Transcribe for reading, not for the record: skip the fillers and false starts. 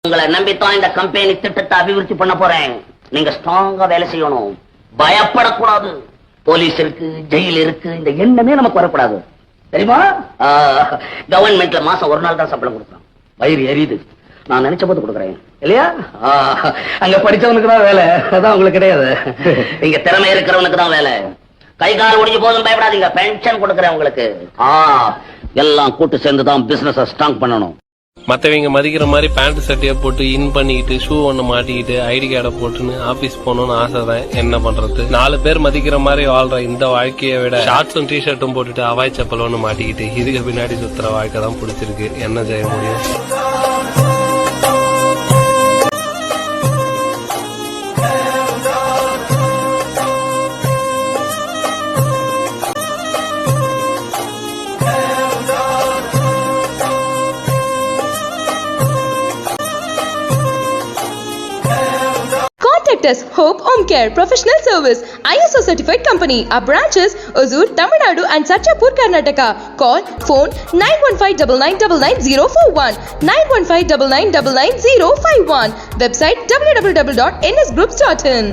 உங்களை நம்பித்தான் இந்த கம்பெனி திட்டத்தை அபிவிருத்தி பண்ண போறேன். நீங்க ஸ்ட்ராங்கா வேலை செய்யணும், பயப்படக்கூடாது. போலீஸ் இருக்கு, ஜெயில் இருக்கு, இந்த எண்ணமே நமக்கு வரக்கூடாது. தெரியுமா? கவர்மெண்ட்ல மாசம் ஒரு நாள் தான் சம்பளம் கொடுக்குறோம். வயிறு எரியுது. நான் நினைச்ச போது கொடுக்குறேன் இல்லையா? அங்க படிச்சவனுக்கு தான் வேலை, அதான் உங்களுக்கு கிடையாது. இங்க திறமை இருக்கிறவனுக்கு தான் வேலை. கை கால் ஒடிஞ்சு போதும் பயப்படாதீங்க, பென்ஷன் கொடுக்குறேன் உங்களுக்கு. எல்லாம் கூட்டு சேர்ந்து தான் பிசினஸ் ஸ்ட்ராங் பண்ணணும். மத்தவங்க மதிக்கிற மாதிரி பேண்ட் சட்டையை போட்டு இன் பண்ணிக்கிட்டு ஷூ ஒண்ணு மாட்டிக்கிட்டு ஐடி கார்டை போட்டுன்னு ஆபீஸ் போகணும்னு ஆசை தான். என்ன பண்றது? 4 பேர் மதிக்கிற மாதிரி வாழ்ற இந்த வாழ்க்கையை விட ஷார்ட்ஸும் டிஷர்ட்டும் போட்டுட்டு அவாய் செப்பல் ஒண்ணு மாட்டிக்கிட்டு இதுக்கு பின்னாடி சுத்துற வாழ்க்கை தான் பிடிச்சிருக்கு. என்ன செய்ய முடியும்? Contact us, Hope Home Care Professional Service, ISO certified company. Our branches, Ozur, Tamil Nadu and Satchapur, Karnataka. Call, phone 9159999041, 9159999051. Website www.nsgroups.in.